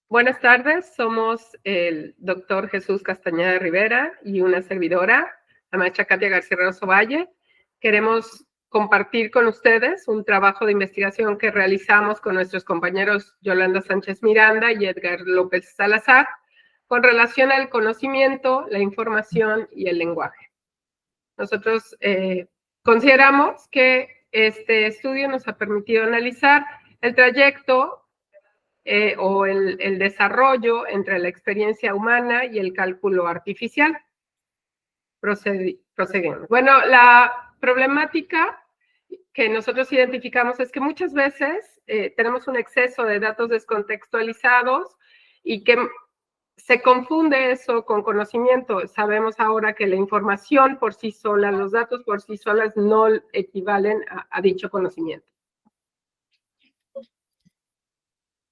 Buenas tardes, somos el doctor Jesús Castañeda Rivera y una servidora, la maestra Katia García Reynoso Valle. Queremos compartir con ustedes un trabajo de investigación que realizamos con nuestros compañeros Yolanda Sánchez Miranda y Edgar López Salazar con relación al conocimiento, la información y el lenguaje. Nosotros consideramos que este estudio nos ha permitido analizar el trayecto o el desarrollo entre la experiencia humana y el cálculo artificial. Proseguimos. Bueno, la problemática que nosotros identificamos es que muchas veces tenemos un exceso de datos descontextualizados y que se confunde eso con conocimiento. Sabemos ahora que la información por sí sola, los datos por sí solas no equivalen a dicho conocimiento.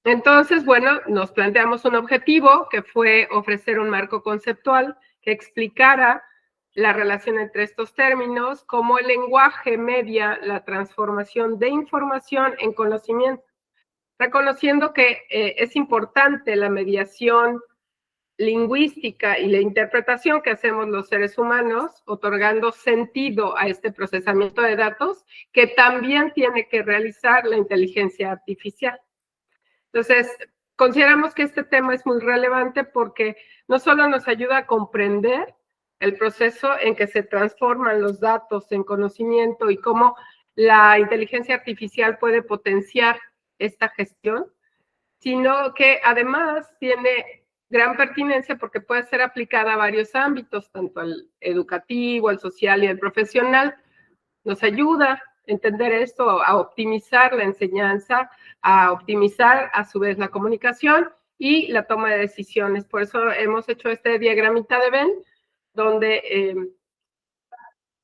Entonces, bueno, nos planteamos un objetivo que fue ofrecer un marco conceptual que explicara la relación entre estos términos, cómo el lenguaje media la transformación de información en conocimiento, reconociendo que es importante la mediación lingüística y la interpretación que hacemos los seres humanos, otorgando sentido a este procesamiento de datos, que también tiene que realizar la inteligencia artificial. Entonces, consideramos que este tema es muy relevante porque no solo nos ayuda a comprender el proceso en que se transforman los datos en conocimiento y cómo la inteligencia artificial puede potenciar esta gestión, sino que además tiene gran pertinencia porque puede ser aplicada a varios ámbitos, tanto al educativo, al social y al profesional. Nos ayuda a entender esto, a optimizar la enseñanza, a optimizar a su vez la comunicación y la toma de decisiones. Por eso hemos hecho este diagramita de Venn, donde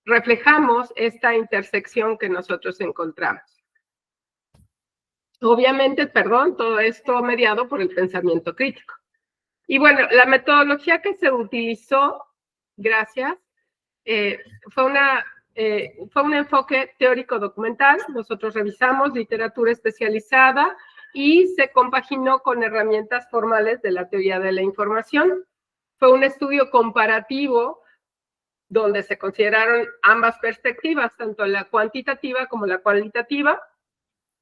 reflejamos esta intersección que nosotros encontramos. Obviamente, todo esto mediado por el pensamiento crítico. Y bueno, la metodología que se utilizó, gracias, fue un enfoque teórico documental. Nosotros revisamos literatura especializada y se compaginó con herramientas formales de la teoría de la información. Fue un estudio comparativo donde se consideraron ambas perspectivas, tanto la cuantitativa como la cualitativa.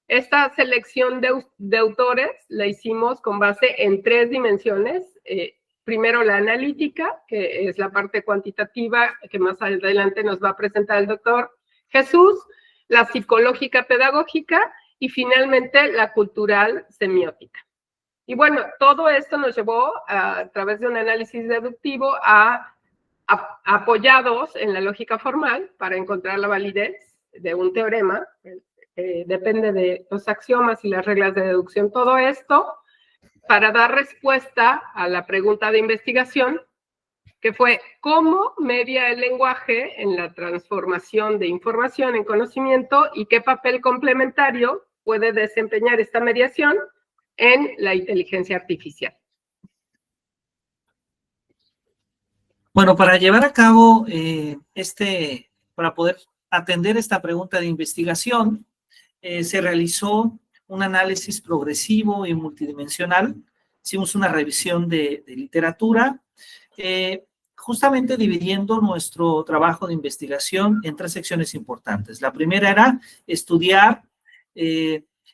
Esta selección de autores la hicimos con base en 3 dimensiones. Primero la analítica, que es la parte cuantitativa, que más adelante nos va a presentar el doctor Jesús, la psicológica pedagógica y finalmente la cultural semiótica. Y bueno, todo esto nos llevó a través de un análisis deductivo apoyados en la lógica formal para encontrar la validez de un teorema. Depende de los axiomas y las reglas de deducción, todo esto para dar respuesta a la pregunta de investigación, que fue ¿cómo media el lenguaje en la transformación de información en conocimiento y qué papel complementario puede desempeñar esta mediación en la inteligencia artificial? Bueno, para llevar a cabo para poder atender esta pregunta de investigación, se realizó un análisis progresivo y multidimensional. Hicimos una revisión de literatura, justamente dividiendo nuestro trabajo de investigación en 3 secciones importantes. La primera era estudiar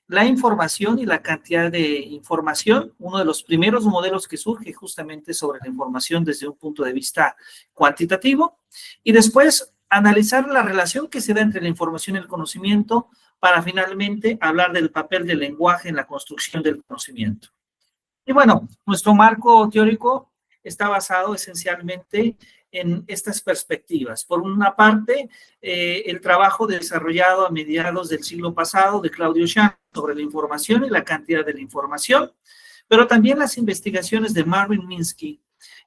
la información y la cantidad de información, uno de los primeros modelos que surge justamente sobre la información desde un punto de vista cuantitativo, y después analizar la relación que se da entre la información y el conocimiento para finalmente hablar del papel del lenguaje en la construcción del conocimiento. Y bueno, nuestro marco teórico está basado esencialmente en estas perspectivas. Por una parte, el trabajo desarrollado a mediados del siglo pasado de Claudio Shannon sobre la información y la cantidad de la información, pero también las investigaciones de Marvin Minsky,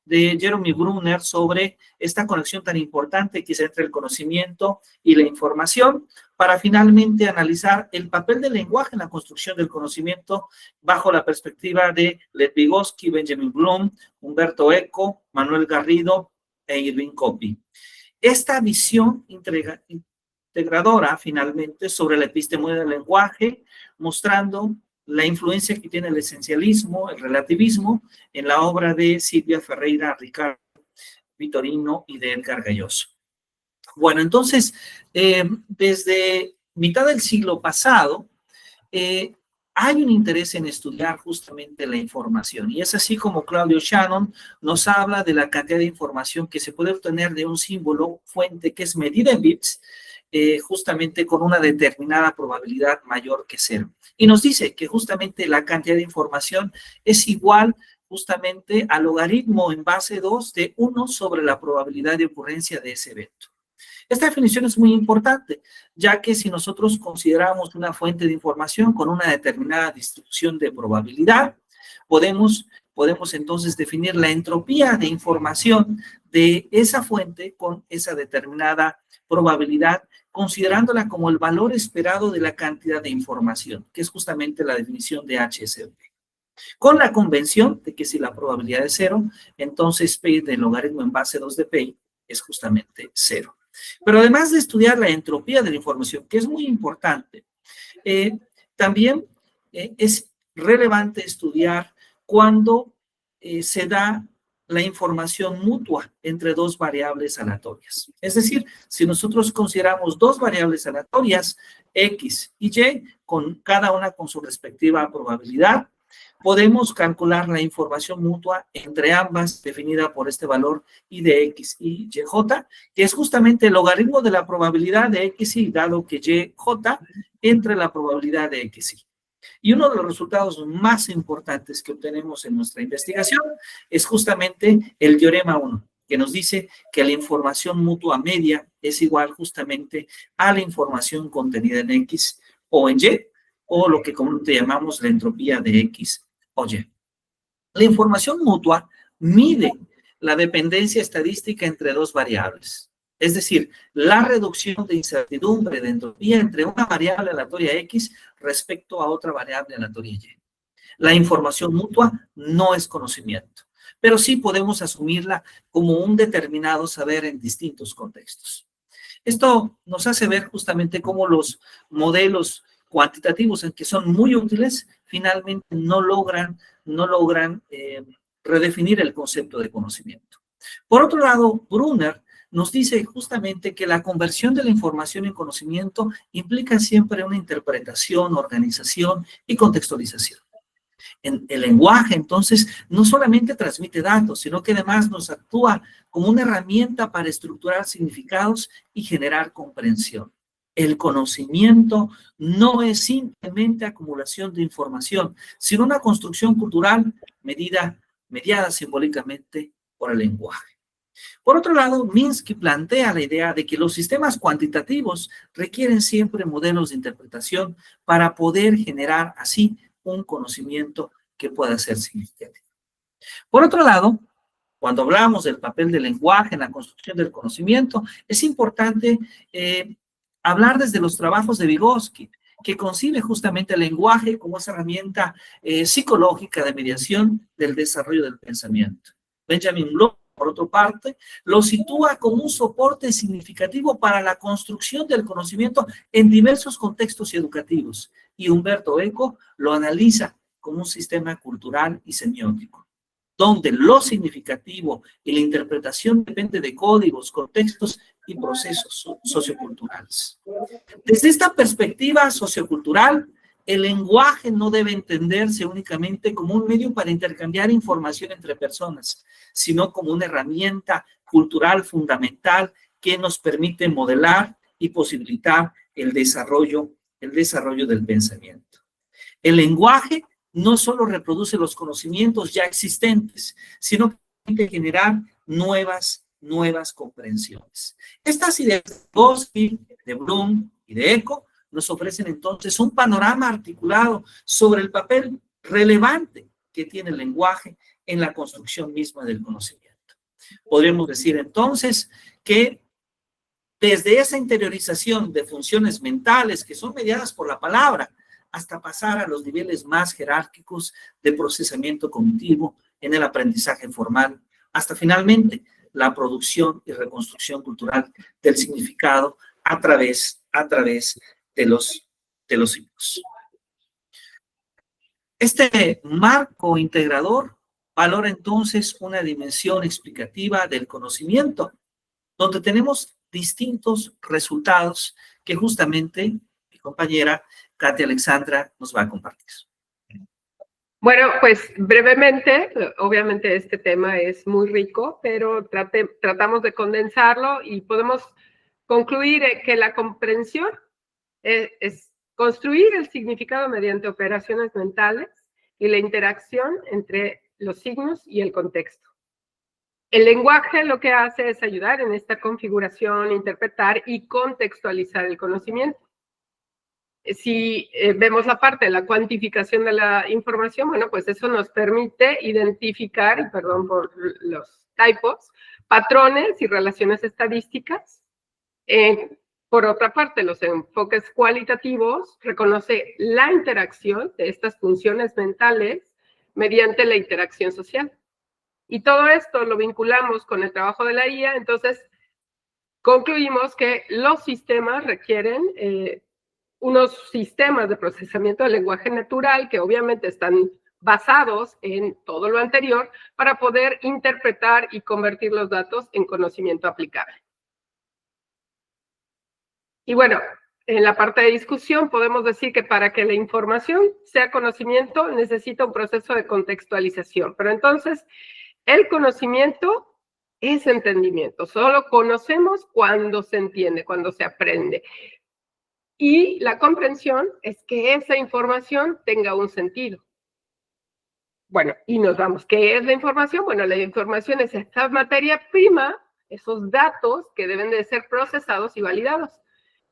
de Jeremy Brunner sobre esta conexión tan importante que es entre el conocimiento y la información, para finalmente analizar el papel del lenguaje en la construcción del conocimiento bajo la perspectiva de Lev Vygotsky, Benjamin Bloom, Humberto Eco, Manuel Garrido e Irving Coppi. Esta visión integradora, finalmente, sobre la epistemología del lenguaje, mostrando la influencia que tiene el esencialismo, el relativismo, en la obra de Silvia Ferreira, Ricardo Vitorino y de Edgar Galloso. Bueno, entonces, desde mitad del siglo pasado, hay un interés en estudiar justamente la información, y es así como Claudio Shannon nos habla de la cantidad de información que se puede obtener de un símbolo fuente que es medida en bits, justamente con una determinada probabilidad mayor que 0. Y nos dice que justamente la cantidad de información es igual justamente al logaritmo en base 2 de 1 sobre la probabilidad de ocurrencia de ese evento. Esta definición es muy importante, ya que si nosotros consideramos una fuente de información con una determinada distribución de probabilidad, podemos entonces definir la entropía de información de esa fuente con esa determinada probabilidad, considerándola como el valor esperado de la cantidad de información, que es justamente la definición de HSV. Con la convención de que si la probabilidad es 0, entonces P del logaritmo en base 2 de Pi es justamente 0. Pero además de estudiar la entropía de la información, que es muy importante, también es relevante estudiar cuando se da la información mutua entre dos variables aleatorias. Es decir, si nosotros consideramos dos variables aleatorias, X y Y, con cada una con su respectiva probabilidad, podemos calcular la información mutua entre ambas, definida por este valor I de X y YJ, que es justamente el logaritmo de la probabilidad de XY, dado que YJ entre la probabilidad de XY. Y uno de los resultados más importantes que obtenemos en nuestra investigación es justamente el teorema 1, que nos dice que la información mutua media es igual justamente a la información contenida en X o en Y, o lo que comúnmente llamamos la entropía de X o Y. La información mutua mide la dependencia estadística entre dos variables. Es decir, la reducción de incertidumbre de entropía entre una variable aleatoria X respecto a otra variable aleatoria Y. La información mutua no es conocimiento, pero sí podemos asumirla como un determinado saber en distintos contextos. Esto nos hace ver justamente cómo los modelos cuantitativos, en que son muy útiles, finalmente no logran redefinir el concepto de conocimiento. Por otro lado, Brunner nos dice justamente que la conversión de la información en conocimiento implica siempre una interpretación, organización y contextualización. El lenguaje, entonces, no solamente transmite datos, sino que además nos actúa como una herramienta para estructurar significados y generar comprensión. El conocimiento no es simplemente acumulación de información, sino una construcción cultural mediada simbólicamente por el lenguaje. Por otro lado, Minsky plantea la idea de que los sistemas cuantitativos requieren siempre modelos de interpretación para poder generar así un conocimiento que pueda ser significativo. Por otro lado, cuando hablamos del papel del lenguaje en la construcción del conocimiento, es importante hablar desde los trabajos de Vygotsky, que concibe justamente el lenguaje como esa herramienta psicológica de mediación del desarrollo del pensamiento. Benjamin Bloom, por otra parte, lo sitúa como un soporte significativo para la construcción del conocimiento en diversos contextos educativos, y Umberto Eco lo analiza como un sistema cultural y semiótico, donde lo significativo y la interpretación depende de códigos, contextos y procesos socioculturales. Desde esta perspectiva sociocultural, el lenguaje no debe entenderse únicamente como un medio para intercambiar información entre personas, sino como una herramienta cultural fundamental que nos permite modelar y posibilitar el desarrollo del pensamiento. El lenguaje no solo reproduce los conocimientos ya existentes, sino que permite generar nuevas comprensiones. Estas ideas de Vygotsky, de Bloom y de Eco nos ofrecen entonces un panorama articulado sobre el papel relevante que tiene el lenguaje en la construcción misma del conocimiento. Podríamos decir entonces que desde esa interiorización de funciones mentales que son mediadas por la palabra, hasta pasar a los niveles más jerárquicos de procesamiento cognitivo en el aprendizaje formal, hasta finalmente la producción y reconstrucción cultural del significado a través de los signos. Este marco integrador valora entonces una dimensión explicativa del conocimiento, donde tenemos distintos resultados que justamente mi compañera Katia Alexandra nos va a compartir. Bueno, pues brevemente, obviamente este tema es muy rico, pero tratamos de condensarlo y podemos concluir que la comprensión es construir el significado mediante operaciones mentales y la interacción entre los signos y el contexto. El lenguaje lo que hace es ayudar en esta configuración, interpretar y contextualizar el conocimiento. Si vemos la parte de la cuantificación de la información, bueno, pues eso nos permite identificar, y perdón por los typos, patrones y relaciones estadísticas. Por otra parte, los enfoques cualitativos reconoce la interacción de estas funciones mentales mediante la interacción social. Y todo esto lo vinculamos con el trabajo de la IA, entonces concluimos que los sistemas requieren unos sistemas de procesamiento del lenguaje natural que obviamente están basados en todo lo anterior para poder interpretar y convertir los datos en conocimiento aplicable. Y bueno, en la parte de discusión podemos decir que para que la información sea conocimiento necesita un proceso de contextualización. Pero entonces, el conocimiento es entendimiento. Solo conocemos cuando se entiende, cuando se aprende. Y la comprensión es que esa información tenga un sentido. Bueno, y nos vamos. ¿Qué es la información? Bueno, la información es esta materia prima, esos datos que deben de ser procesados y validados.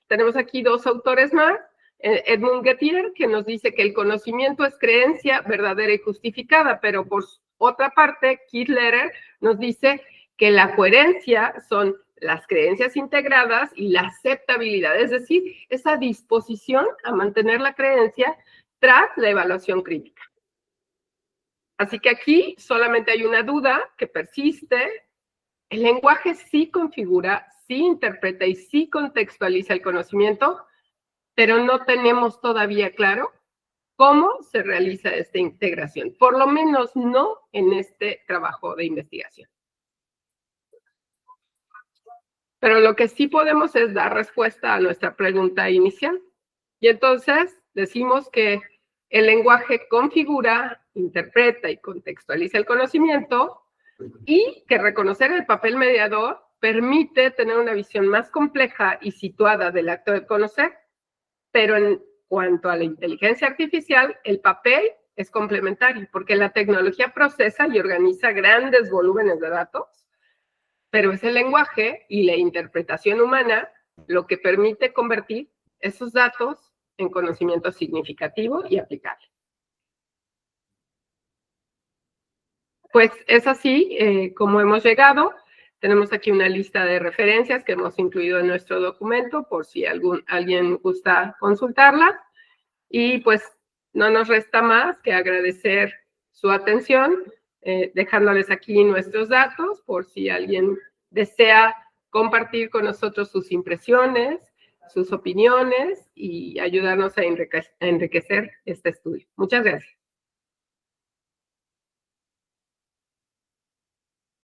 Tenemos aquí dos autores más, Edmund Gettier, que nos dice que el conocimiento es creencia verdadera y justificada, pero por otra parte, Keith Lederer nos dice que la coherencia son las creencias integradas y la aceptabilidad, es decir, esa disposición a mantener la creencia tras la evaluación crítica. Así que aquí solamente hay una duda que persiste. El lenguaje sí configura, sí interpreta y sí contextualiza el conocimiento, pero no tenemos todavía claro cómo se realiza esta integración, por lo menos no en este trabajo de investigación. Pero lo que sí podemos es dar respuesta a nuestra pregunta inicial. Y entonces decimos que el lenguaje configura, interpreta y contextualiza el conocimiento y que reconocer el papel mediador permite tener una visión más compleja y situada del acto de conocer. Pero en cuanto a la inteligencia artificial, el papel es complementario porque la tecnología procesa y organiza grandes volúmenes de datos, pero es el lenguaje y la interpretación humana lo que permite convertir esos datos en conocimiento significativo y aplicable. Pues es así como hemos llegado. Tenemos aquí una lista de referencias que hemos incluido en nuestro documento por si alguien gusta consultarla. Y pues no nos resta más que agradecer su atención, dejándoles aquí nuestros datos por si alguien desea compartir con nosotros sus impresiones, sus opiniones y ayudarnos a enriquecer este estudio. Muchas gracias.